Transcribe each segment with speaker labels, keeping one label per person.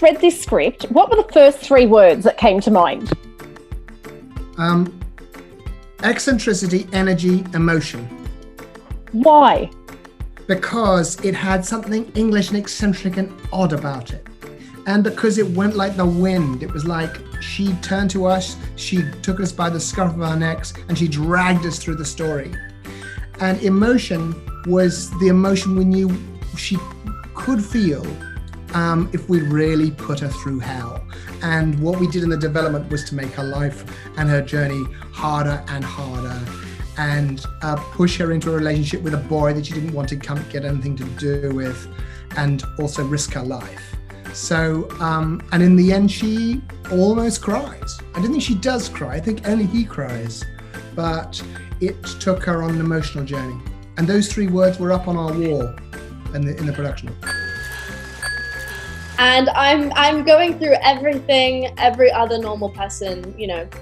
Speaker 1: first read this script, what were the first 3 words that came to mind?
Speaker 2: Eccentricity, energy, emotion.
Speaker 1: Why?
Speaker 2: Because it had something English and eccentric and odd about it. And because it went like the wind. It was like she turned to us, she took us by the scruff of our necks, and she dragged us through the story. And emotion was the emotion we knew she could feel if we really put her through hell. And what we did in the development was to make her life and her journey harder and harder, and push her into a relationship with a boy that she didn't want to get anything to do with, and also risk her life. So, and in the end, she almost cries. I don't think she does cry. I think only he cries. But it took her on an emotional journey. And those 3 words were up on our wall in the production.
Speaker 3: And I'm going through everything every other normal person,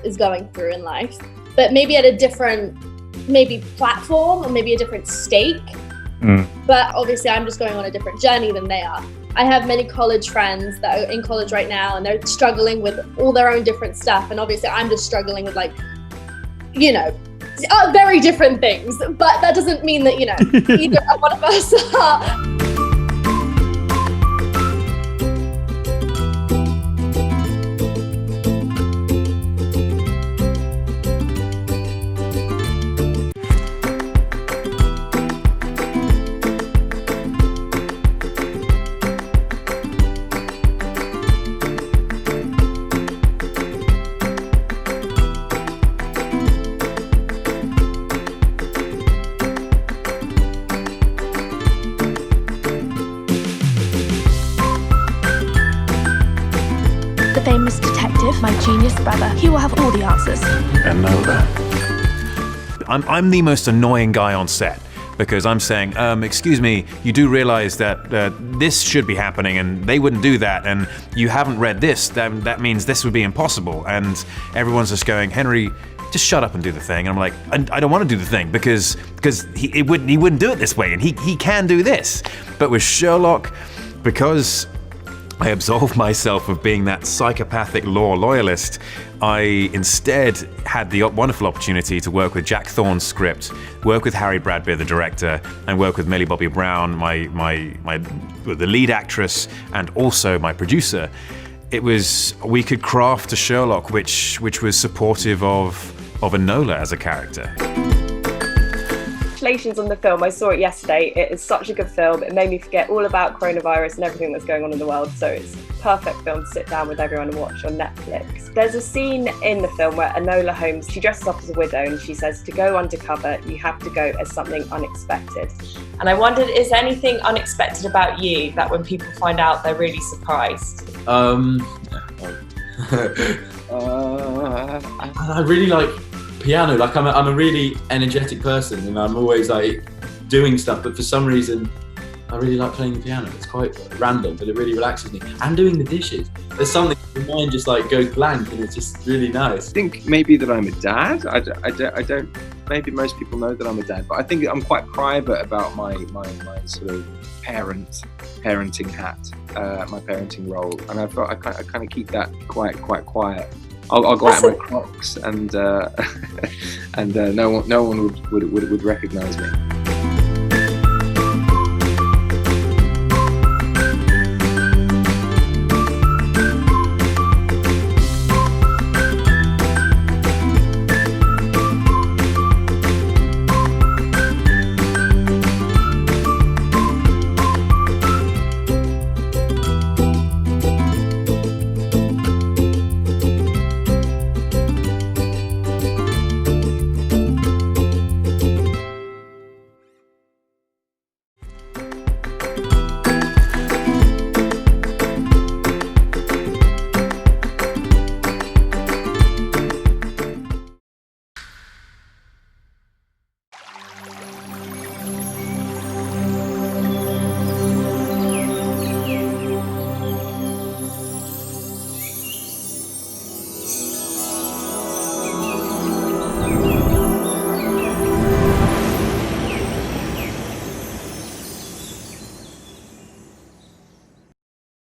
Speaker 3: is going through in life, but maybe at a different, platform, or maybe a different stake. But obviously I'm just going on a different journey than they are. I have many college friends that are in college right now, and they're struggling with all their own different stuff. And obviously I'm just struggling with very different things, but that doesn't mean that, either one of us are.
Speaker 4: The famous detective, my genius brother. He will have all the answers.
Speaker 5: Enola. I'm the most annoying guy on set, because I'm saying, excuse me, you do realize that this should be happening and they wouldn't do that, and you haven't read this, that means this would be impossible. And everyone's just going, Henry, just shut up and do the thing. And I'm like, I don't want to do the thing because he wouldn't do it this way, and he can do this. But with Sherlock, because I absolved myself of being that psychopathic law loyalist, I instead had the wonderful opportunity to work with Jack Thorne's script, work with Harry Bradbeer, the director, and work with Millie Bobby Brown, the lead actress, and also my producer. We could craft a Sherlock which was supportive of Enola as a character.
Speaker 6: Congratulations on the film. I saw it yesterday. It is such a good film. It made me forget all about coronavirus and everything that's going on in the world. So it's a perfect film to sit down with everyone and watch on Netflix. There's a scene in the film where Enola Holmes, she dresses up as a widow, and she says to go undercover, you have to go as something unexpected. And I wondered, is there anything unexpected about you that when people find out, they're really surprised?
Speaker 7: I really like piano. Like I'm a really energetic person, and I'm always like doing stuff, but for some reason I really like playing the piano. It's quite random, but it really relaxes me. And doing the dishes. There's something, the mind just like goes blank, and it's just really nice.
Speaker 8: I think maybe that I'm a dad. I don't, maybe most people know that I'm a dad, but I think I'm quite private about my sort of parenting hat, my parenting role, and I kind of keep that quite quiet. I'll go out in my Crocs, and no one would recognise me.